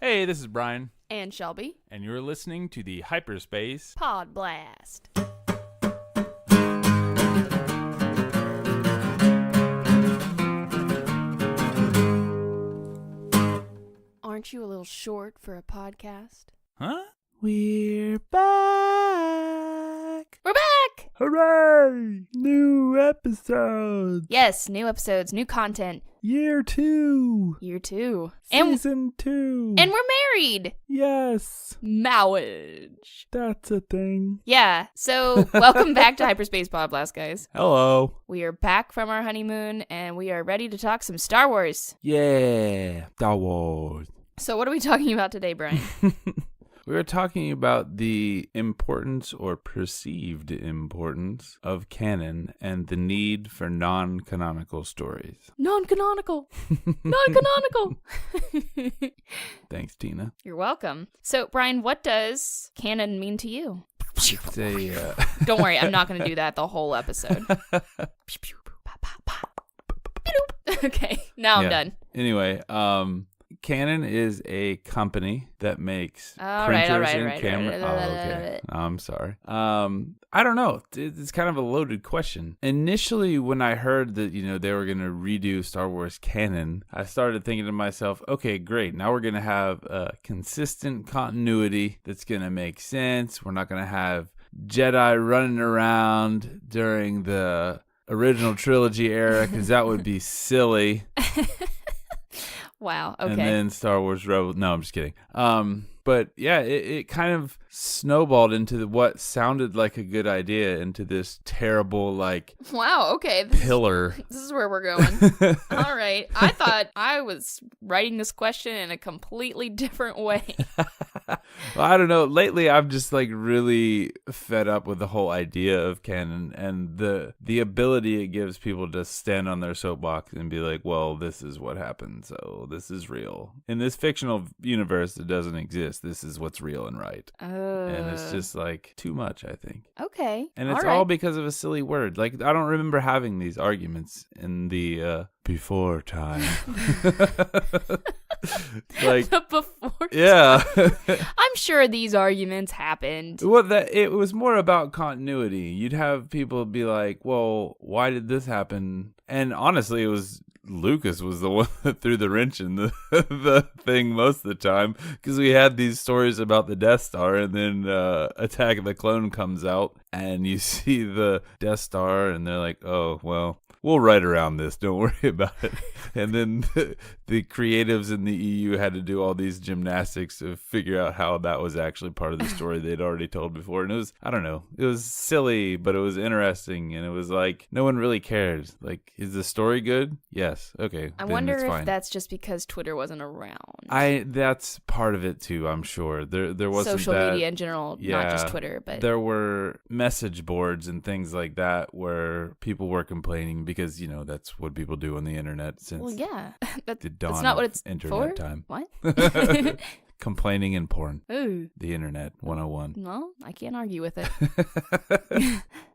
Hey, this is Brian. And Shelby. And you're listening to the Hyperspace PodBlast. Aren't you a little short for a podcast? Huh? We're back! We're back! Hooray! New episodes! Yes, new episodes, new content. Year 2! Year 2. Season 2! And we're married! Yes! Marriage. That's a thing. Yeah, so welcome back to Hyperspace PodBlast, guys. Hello. We are back from our honeymoon, and we are ready to talk some Star Wars. Yeah, Star Wars. So what are we talking about today, Brian? We were talking about the importance or perceived importance of canon and the need for non-canonical stories. Non-canonical! Non-canonical! Thanks, Tina. You're welcome. So, Brian, what does canon mean to you? It's a, Don't worry, I'm not going to do that the whole episode. Okay, now I'm done. Anyway, Canon is a company that makes printers and cameras. Oh, okay. I'm sorry. I don't know. It's kind of a loaded question. Initially, when I heard that, they were going to redo Star Wars canon, I started thinking to myself, okay, great. Now we're going to have a consistent continuity that's going to make sense. We're not going to have Jedi running around during the original trilogy era because that would be silly. Wow, okay. And then Star Wars Rebels. No, I'm just kidding. But yeah, it kind of snowballed into what sounded like a good idea into this terrible, wow, okay. Pillar. This is where we're going. All right. I thought I was writing this question in a completely different way. Well, I don't know. Lately, I'm just really fed up with the whole idea of canon and the ability it gives people to stand on their soapbox and be like, well, this is what happened, so this is real. In this fictional universe that doesn't exist, this is what's real and right. And it's just too much, I think. Okay. And it's all because of a silly word. I don't remember having these arguments in the before time. The before. Yeah. I'm sure these arguments happened. Well, it was more about continuity. You'd have people be like, well, why did this happen? And honestly, it was Lucas was the one that threw the wrench in the thing most of the time, because we had these stories about the Death Star, and then Attack of the Clone comes out, and you see the Death Star, and they're like, oh, well, we'll write around this. Don't worry about it. And then the creatives in the EU had to do all these gymnastics to figure out how that was actually part of the story they'd already told before. And it was, I don't know, it was silly, but it was interesting. And it was no one really cared. Is the story good? Yes. Okay. I wonder if that's just because Twitter wasn't around. That's part of it too, I'm sure. There wasn't social media in general, not just Twitter, but there were message boards and things like that where people were complaining because, that's what people do on the internet since that's dawn not what it's internet for. Time. What? Complaining and porn. Ooh. The internet 101. Well, I can't argue with it.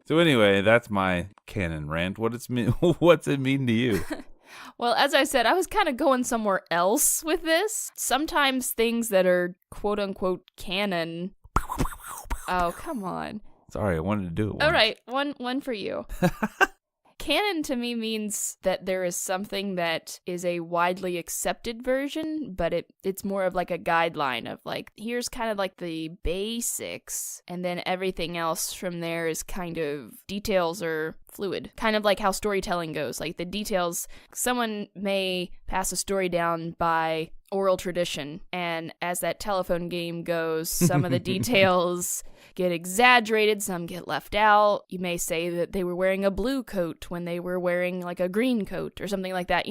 So anyway, that's my canon rant. What's it mean to you? Well, as I said, I was kind of going somewhere else with this. Sometimes things that are quote-unquote canon... Oh, come on. Sorry, I wanted to do it once. All right, one for you. Canon to me means that there is something that is a widely accepted version, but it's more of a guideline of here's kind of the basics, and then everything else from there is kind of details or fluid. Kind of like how storytelling goes. The details, someone may pass a story down by oral tradition, and as that telephone game goes, some of the details get exaggerated, some get left out. You may say that they were wearing a blue coat when they were wearing a green coat or something like that.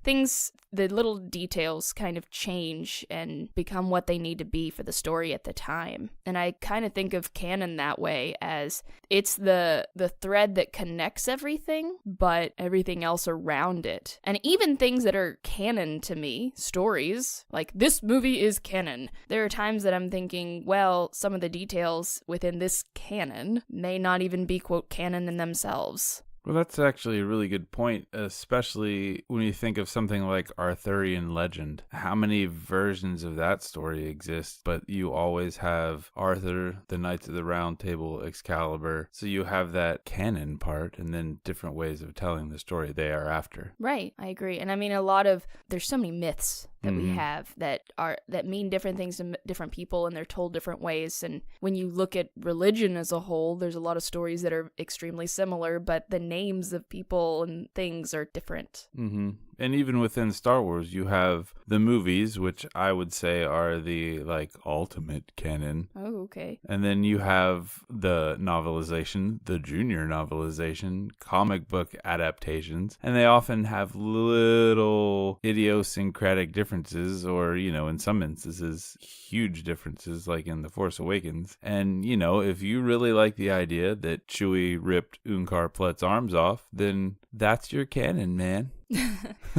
Things, the little details kind of change and become what they need to be for the story at the time. And I kind of think of canon that way, as it's the thread that connects everything, but everything else around it. And even things that are canon to me, stories, this movie is canon. There are times that I'm thinking, well, some of the details within this canon may not even be, quote, canon in themselves. Well, that's actually a really good point, especially when you think of something like Arthurian legend. How many versions of that story exist? But you always have Arthur, the Knights of the Round Table, Excalibur. So you have that canon part and then different ways of telling the story they are after. Right, I agree. And I mean, there's so many myths that we have that mean different things to different people, and they're told different ways. And when you look at religion as a whole, there's a lot of stories that are extremely similar, but the names of people and things are different. Mm-hmm. And even within Star Wars, you have the movies, which I would say are the ultimate canon. Oh, okay. And then you have the novelization, the junior novelization, comic book adaptations, and they often have little idiosyncratic differences, or, in some instances, huge differences, like in The Force Awakens. And, if you really like the idea that Chewie ripped Unkar Plutt's arms off, then that's your canon, man.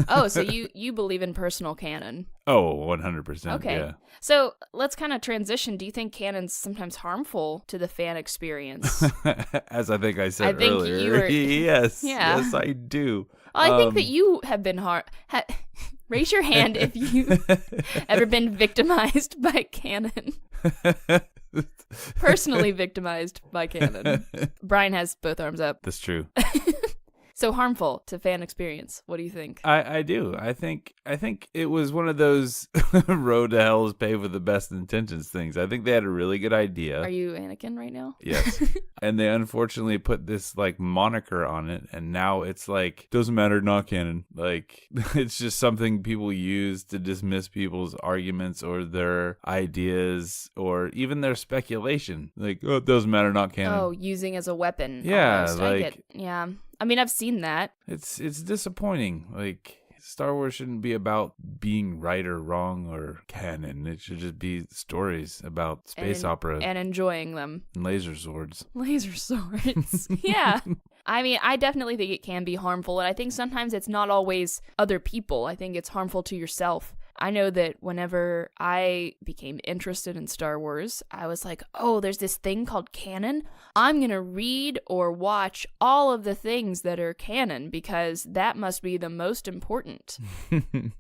Oh, so you believe in personal canon? Oh, 100%. Okay. Yeah. So let's kind of transition. Do you think canon's sometimes harmful to the fan experience? As I think I said earlier. Yes. Yeah. Yes, I do. Well, I think that you have been raise your hand if you've ever been victimized by canon. Personally victimized by canon. Brian has both arms up. That's true. So harmful to fan experience. What do you think? I do. I think it was one of those road to hell is paved with the best intentions things. I think they had a really good idea. Are you Anakin right now? Yes. And they unfortunately put this moniker on it, and now it's doesn't matter, not canon. It's just something people use to dismiss people's arguments or their ideas or even their speculation. It doesn't matter, not canon. Oh, using as a weapon. Yeah, almost. Yeah. I mean, I've seen that. It's disappointing. Star Wars shouldn't be about being right or wrong or canon. It should just be stories about space opera. And enjoying them. And laser swords. Laser swords. Yeah. I mean, I definitely think it can be harmful. And I think sometimes it's not always other people. I think it's harmful to yourself. I know that whenever I became interested in Star Wars, I was like, oh, there's this thing called canon. I'm going to read or watch all of the things that are canon because that must be the most important. and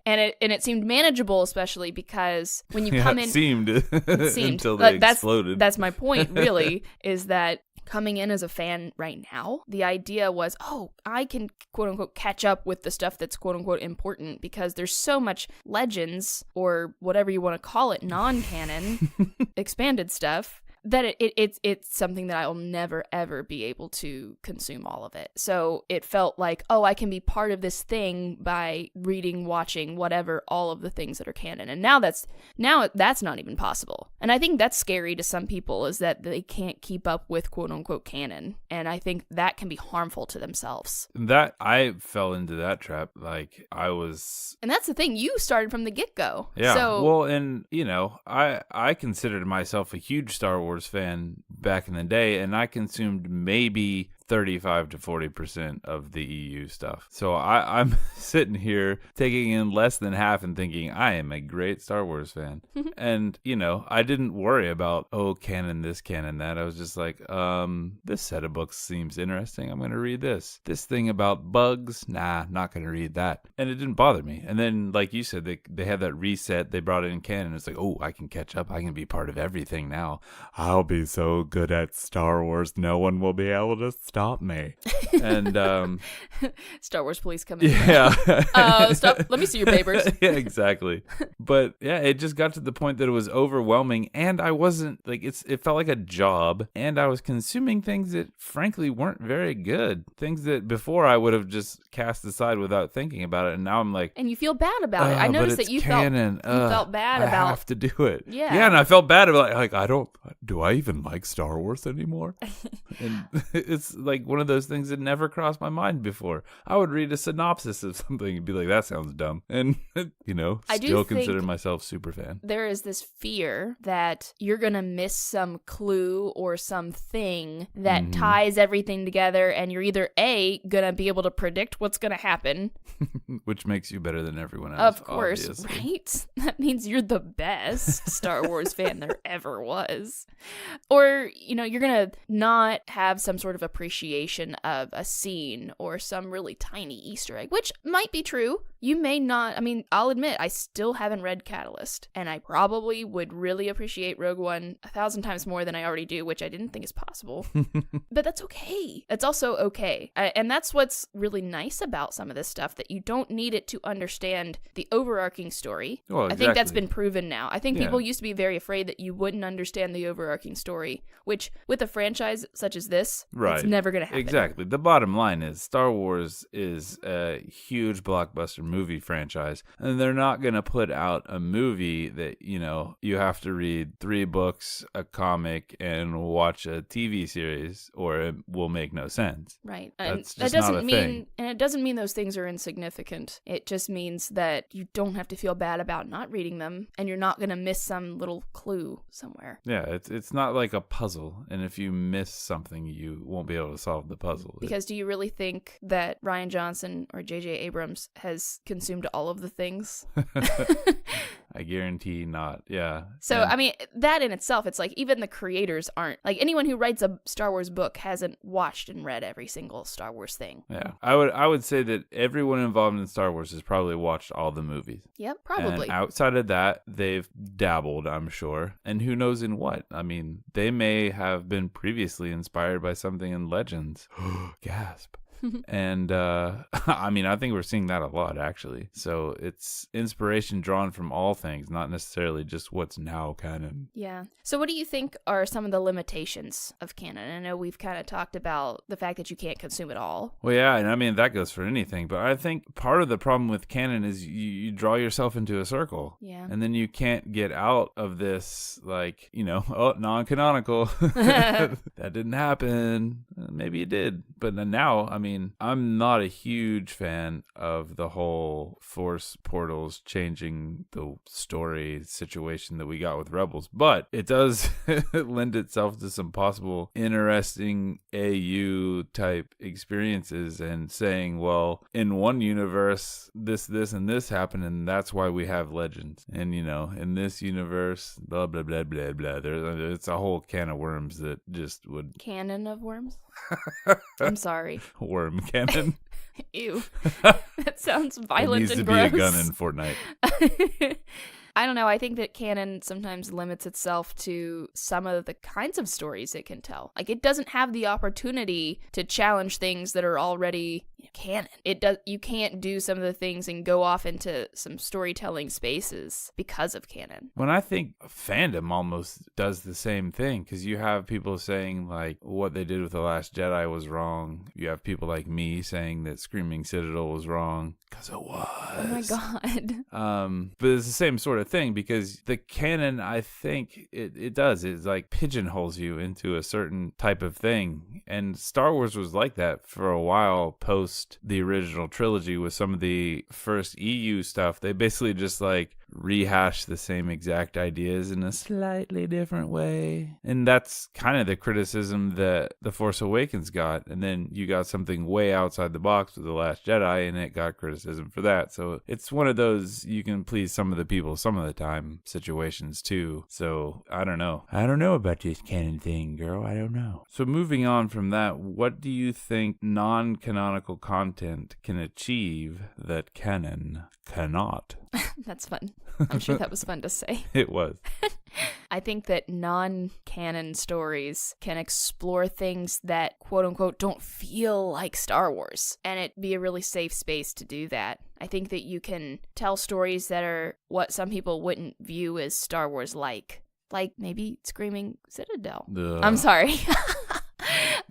it seemed manageable, especially because when you come in... It seemed. Until they exploded. That's my point, really, is that coming in as a fan right now, the idea was, oh, I can quote unquote catch up with the stuff that's quote unquote important because there's so much legends or whatever you want to call it, non-canon, expanded stuff, that it's something that I will never, ever be able to consume all of it. So it felt like, oh, I can be part of this thing by reading, watching, whatever, all of the things that are canon. And now that's not even possible. And I think that's scary to some people, is that they can't keep up with quote unquote canon. And I think that can be harmful to themselves. That I fell into that trap. And that's the thing. You started from the get-go. Yeah. So, well, and I considered myself a huge Star Wars fan back in the day, and I consumed maybe 35 to 40% of the EU stuff. So I'm sitting here taking in less than half and thinking I am a great Star Wars fan. And, I didn't worry about, canon this, canon that. I was just like, this set of books seems interesting. I'm going to read this. This thing about bugs, nah, not going to read that. And it didn't bother me. And then, like you said, they had that reset. They brought it in canon. It's like, I can catch up. I can be part of everything now. I'll be so good at Star Wars, no one will be able to stop me. And Star Wars police come in. Yeah. Stop. Let me see your papers. Yeah, exactly. But yeah, it just got to the point that it was overwhelming, and I wasn't it felt like a job, and I was consuming things that frankly weren't very good. Things that before I would have just cast aside without thinking about it, and now I'm like, and you feel bad about it. I noticed that you felt bad about I have to do it. Yeah. Yeah, and I felt bad about do I even like Star Wars anymore? And it's like one of those things that never crossed my mind before. I would read a synopsis of something and be like, that sounds dumb. And, still consider myself super fan. There is this fear that you're going to miss some clue or something that ties everything together, and you're either A, going to be able to predict what's going to happen. Which makes you better than everyone else. Of course, obviously. Right? That means you're the best Star Wars fan there ever was. Or, you're going to not have some sort of appreciation appreciation of a scene or some really tiny Easter egg, which might be true. You may not, I mean, I'll admit, I still haven't read Catalyst, and I probably would really appreciate Rogue One 1,000 times more than I already do, which I didn't think is possible. But that's okay. It's also okay. And that's what's really nice about some of this stuff, that you don't need it to understand the overarching story. Well, exactly. I think that's been proven now. I think people used to be very afraid that you wouldn't understand the overarching story, which with a franchise such as this, it's never going to happen. Exactly. The bottom line is Star Wars is a huge blockbuster movie franchise, and they're not going to put out a movie that, you know, you have to read 3 books, a comic, and watch a TV series, or it will make no sense. Right. That's and just that doesn't not a mean thing. And it doesn't mean those things are insignificant. It just means that you don't have to feel bad about not reading them, and you're not going to miss some little clue somewhere. Yeah, it's not like a puzzle, and if you miss something, you won't be able to solve the puzzle. Because do you really think that Rian Johnson or J.J. Abrams has consumed all of the things? I guarantee not. Yeah. So, I mean, that in itself, it's like even the creators aren't, like anyone who writes a Star Wars book hasn't watched and read every single Star Wars thing. Yeah. I would say that everyone involved in Star Wars has probably watched all the movies. Yep, probably. And outside of that, they've dabbled, I'm sure. And who knows in what? I mean, they may have been previously inspired by something in Legends. Gasp. And I mean, I think we're seeing that a lot, actually. So it's inspiration drawn from all things, not necessarily just what's now canon. Yeah. So what do you think are some of the limitations of canon? I know we've kind of talked about the fact that you can't consume it all. Well, yeah, and I mean, that goes for anything. But I think part of the problem with canon is you draw yourself into a circle. Yeah. And then you can't get out of this, like, you know, oh, non-canonical. That didn't happen. Maybe it did. But now, I mean, I'm not a huge fan of the whole Force portals changing the story situation that we got with Rebels, but it does lend itself to some possible interesting AU type experiences, and saying, well, in one universe, this, and this happened, and that's why we have Legends. And, you know, in this universe, blah, blah, blah, blah, blah. It's a whole can of worms that just would... Canon of worms? I'm sorry. Worm cannon. Ew. That sounds violent and gross. It needs to be a gun in Fortnite. I don't know. I think that canon sometimes limits itself to some of the kinds of stories it can tell. Like, it doesn't have the opportunity to challenge things that are already canon. You can't do some of the things and go off into some storytelling spaces because of canon. When I think fandom almost does the same thing, because you have people saying, like, what they did with The Last Jedi was wrong. You have people like me saying that Screaming Citadel was wrong, because it was. Oh my god. But it's the same sort of thing, because the canon, I think it does. It's like pigeonholes you into a certain type of thing. And Star Wars was like that for a while post the original trilogy with some of the first EU stuff. They basically just like rehash the same exact ideas in a slightly different way. And that's kind of the criticism that The Force Awakens got. And then you got something way outside the box with The Last Jedi, and it got criticism for that. So it's one of those you can please some of the people some of the time situations too. So I don't know. I don't know about this canon thing, girl. I don't know. So moving on from that, what do you think non-canonical content can achieve that canon cannot? That's fun. I'm sure that was fun to say. It was. I think that non-canon stories can explore things that, quote unquote, don't feel like Star Wars, and it be a really safe space to do that. I think that you can tell stories that are what some people wouldn't view as Star Wars like maybe Screaming Citadel. Ugh. I'm sorry.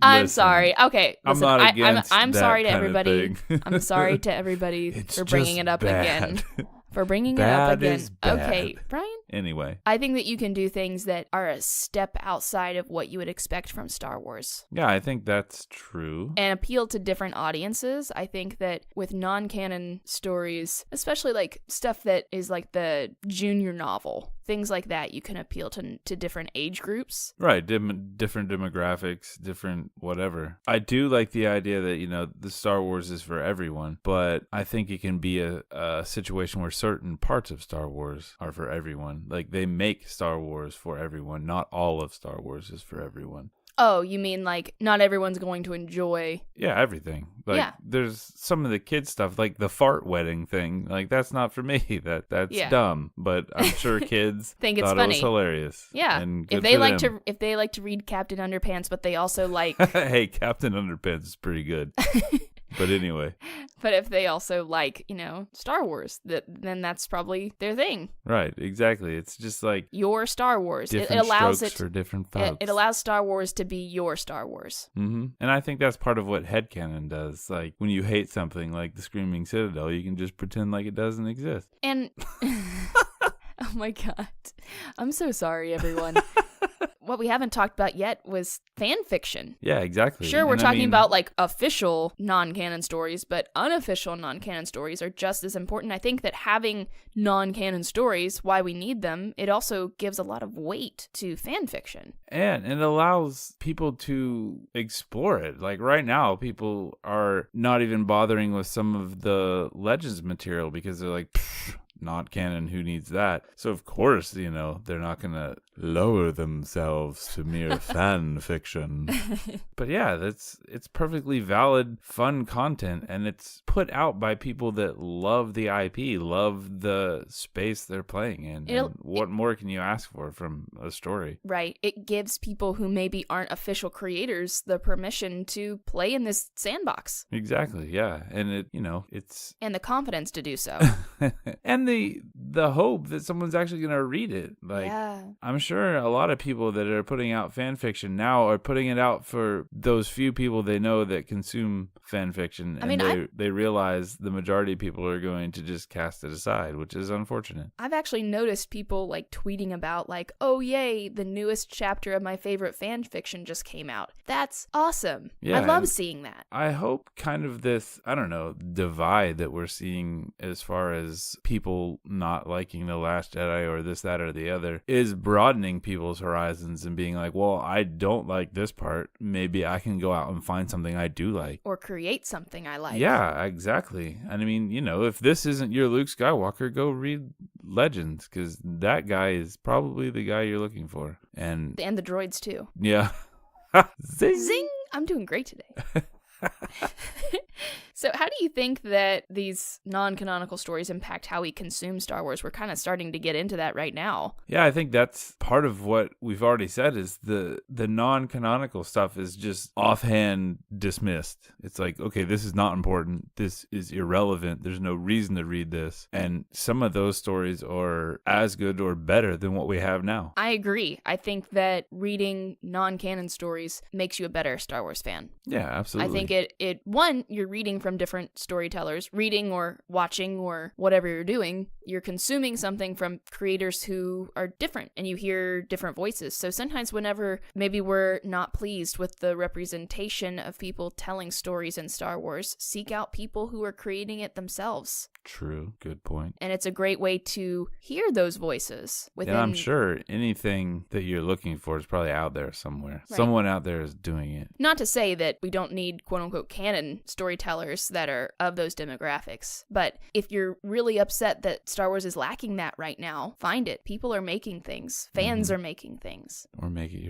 I'm Listen, sorry. Okay, listen, I'm not against I'm that sorry to kind of everybody. thing. I'm sorry to everybody It's for bringing just it up bad. again. For bringing it Bad up again. is bad. Okay, Brian? Anyway. I think that you can do things that are a step outside of what you would expect from Star Wars. Yeah, I think that's true. And appeal to different audiences. I think that with non-canon stories, especially like stuff that is like the junior novel, things like that, you can appeal to different age groups. Right, different demographics, different whatever. I do like the idea that, you know, the Star Wars is for everyone, but I think it can be a situation where certain parts of Star Wars are for everyone. Like, they make Star Wars for everyone. Not all of Star Wars is for everyone. Oh, you mean like not everyone's going to enjoy? Yeah, everything. Like, there's some of the kid stuff, like the fart wedding thing. Like, that's not for me. That's dumb. But I'm sure kids think it's thought funny. It was hilarious. Yeah, and if they like to read Captain Underpants, but they also like hey, Captain Underpants is pretty good. But anyway. But if they also like, Star Wars, then that's probably their thing. Right, exactly. It's just like your Star Wars. It allows it for different folks. It allows Star Wars to be your Star Wars. Mm-hmm. And I think that's part of what headcanon does. Like when you hate something like the Screaming Citadel, you can just pretend like it doesn't exist. And oh my God. I'm so sorry, everyone. What we haven't talked about yet was fan fiction. Yeah, exactly. Sure, we're talking about like official non-canon stories, but unofficial non-canon stories are just as important. I think that having non-canon stories, why we need them, it also gives a lot of weight to fan fiction. And it allows people to explore it. Like right now, people are not even bothering with some of the Legends material because they're like, not canon, who needs that? So of course, they're not gonna lower themselves to mere fan fiction. But yeah, it's perfectly valid, fun content, and it's put out by people that love the IP, love the space they're playing in. And what more can you ask for from a story? Right. It gives people who maybe aren't official creators the permission to play in this sandbox. Exactly, yeah. And it's and the confidence to do so. And the hope that someone's actually going to read it. Like, I'm sure a lot of people that are putting out fan fiction now are putting it out for those few people they know that consume fan fiction. They realize the majority of people are going to just cast it aside, which is unfortunate. I've actually noticed people like tweeting about like, oh yay, the newest chapter of my favorite fan fiction just came out. That's awesome. Yeah, I love seeing that. I hope kind of this, divide that we're seeing as far as people not liking The Last Jedi or this, that, or the other is broadening people's horizons and being like, well, I don't like this part. Maybe I can go out and find something I do like. Or create something I like. Yeah, exactly. And I mean, if this isn't your Luke Skywalker, go read Legends, because that guy is probably the guy you're looking for. And the droids too. Yeah. Zing! Zing! I'm doing great today. So how do you think that these non-canonical stories impact how we consume Star Wars? We're kind of starting to get into that right now. Yeah, I think that's part of what we've already said is the non-canonical stuff is just offhand dismissed. It's like, okay, this is not important. This is irrelevant. There's no reason to read this. And some of those stories are as good or better than what we have now. I agree. I think that reading non-canon stories makes you a better Star Wars fan. Yeah, absolutely. I think you're reading from different storytellers, reading or watching or whatever you're doing, you're consuming something from creators who are different and you hear different voices. So sometimes whenever maybe we're not pleased with the representation of people telling stories in Star Wars, seek out people who are creating it themselves. True. Good point. And it's a great way to hear those voices. And I'm sure anything that you're looking for is probably out there somewhere. Right. Someone out there is doing it. Not to say that we don't need quote-unquote canon storytellers that are of those demographics. But if you're really upset that Star Wars is lacking that right now, find it. People are making things. Fans are making things. Or make it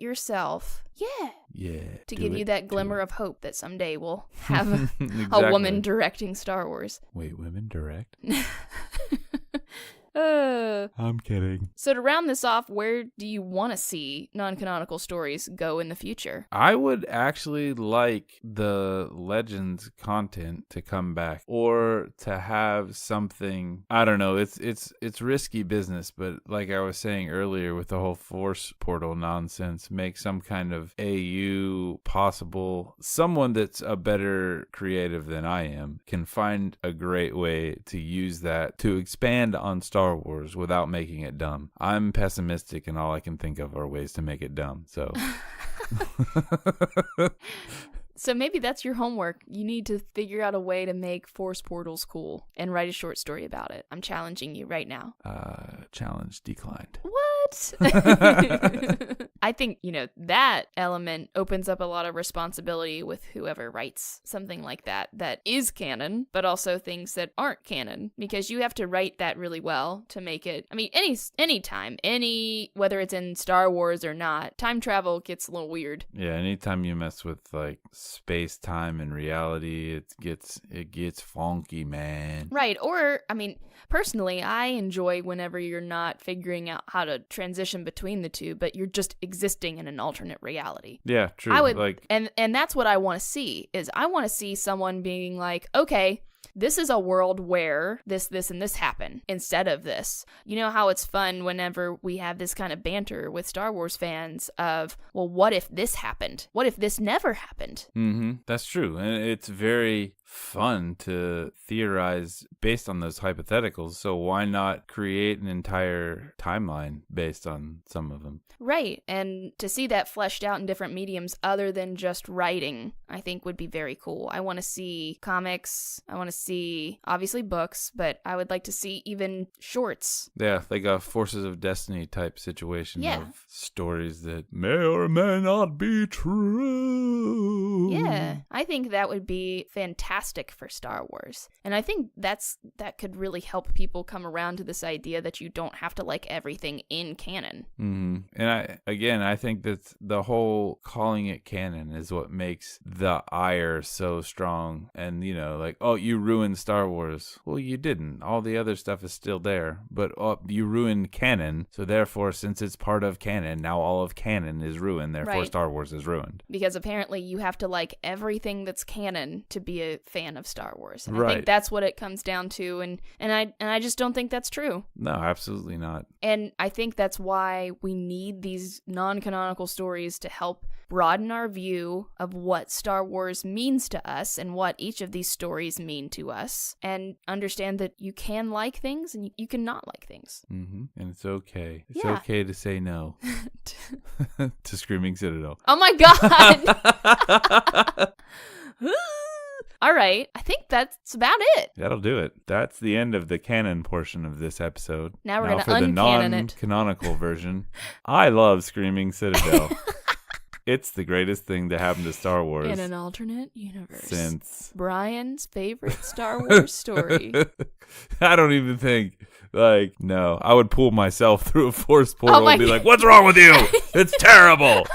yourself. Yeah. Yeah. To give you that glimmer of hope that someday we'll have a woman directing Star Wars. Wait, women direct? I'm kidding. So to round this off, where do you want to see non-canonical stories go in the future? I would actually like the Legends content to come back, or to have something. I don't know. It's risky business, but like I was saying earlier with the whole Force portal nonsense, make some kind of AU possible. Someone that's a better creative than I am can find a great way to use that to expand on Star Wars without making it dumb. I'm pessimistic and all I can think of are ways to make it dumb. So So maybe that's your homework. You need to figure out a way to make Force portals cool and write a short story about it. I'm challenging you right now. Challenge declined. What? what? I think, that element opens up a lot of responsibility with whoever writes something like that is canon, but also things that aren't canon, because you have to write that really well to make it. I mean, any time, whether it's in Star Wars or not, time travel gets a little weird. Yeah, anytime you mess with like space, time, and reality, it gets funky, man. Right. Or, I mean, personally, I enjoy whenever you're not figuring out how to transition between the two, but you're just existing in an alternate reality. Yeah, true. I would, and that's what I want to see, is I want to see someone being like, okay, this is a world where this, and this happen instead of this. You know how it's fun whenever we have this kind of banter with Star Wars fans of, well, what if this happened? What if this never happened? Mm-hmm. That's true. And it's very fun to theorize based on those hypotheticals. So why not create an entire timeline based on some of them? Right. And to see that fleshed out in different mediums other than just writing, I think would be very cool. I want to see comics. I want to see, obviously, books, but I would like to see even shorts. Yeah, like a Forces of Destiny type situation of stories that may or may not be true. Yeah, I think that would be fantastic for Star Wars. And I think that could really help people come around to this idea that you don't have to like everything in canon. Mm-hmm. And I think that the whole calling it canon is what makes the ire so strong. And, like, oh, you ruined Star Wars. Well, you didn't. All the other stuff is still there. But you ruined canon. So therefore, since it's part of canon, now all of canon is ruined. Therefore, right. Star Wars is ruined. Because apparently you have to like everything that's canon to be a fan of Star Wars. And right. I think that's what it comes down to. And I just don't think that's true. No, absolutely not. And I think that's why we need these non-canonical stories to help broaden our view of what Star Wars means to us and what each of these stories mean to us, and understand that you can like things and you can not like things. Mm-hmm. And it's okay. It's okay to say no to Screaming Citadel. Oh my God! All right, I think that's about it. That'll do it. That's the end of the canon portion of this episode. Now we're going to for the non-canonical version. I love Screaming Citadel. It's the greatest thing to happen to Star Wars. In an alternate universe. Since Brian's favorite Star Wars story. I don't even think, no. I would pull myself through a force portal and be like, what's wrong with you? It's terrible.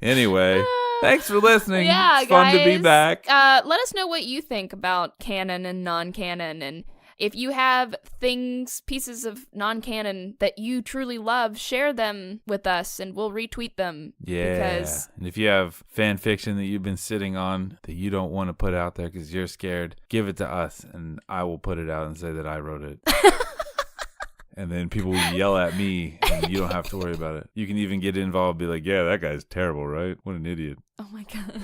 Anyway, thanks for listening. Yeah, it's fun to be back. Let us know what you think about canon and non-canon, and if you have pieces of non-canon that you truly love, share them with us and we'll retweet them. Yeah. And if you have fan fiction that you've been sitting on that you don't want to put out there because you're scared, give it to us and I will put it out and say that I wrote it. And then people will yell at me and you don't have to worry about it. You can even get involved and be like, yeah, that guy's terrible, right? What an idiot. Oh my God.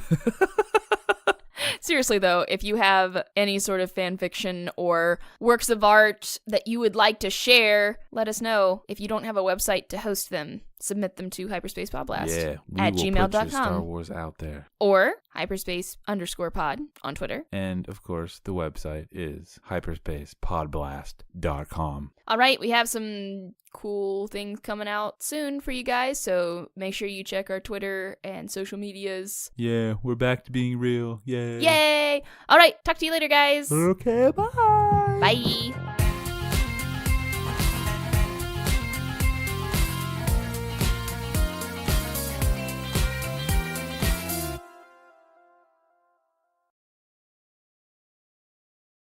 Seriously, though, if you have any sort of fan fiction or works of art that you would like to share, let us know. If you don't have a website to host them, submit them to Hyperspace PodBlast at gmail.com. Put your Star Wars out there. Or Hyperspace_pod on Twitter. And, of course, the website is hyperspacepodblast.com. All right, we have some cool things coming out soon for you guys, so make sure you check our Twitter and social medias. Yeah, we're back to being real. Yay. Yay! All right, talk to you later, guys. Okay, bye. Bye.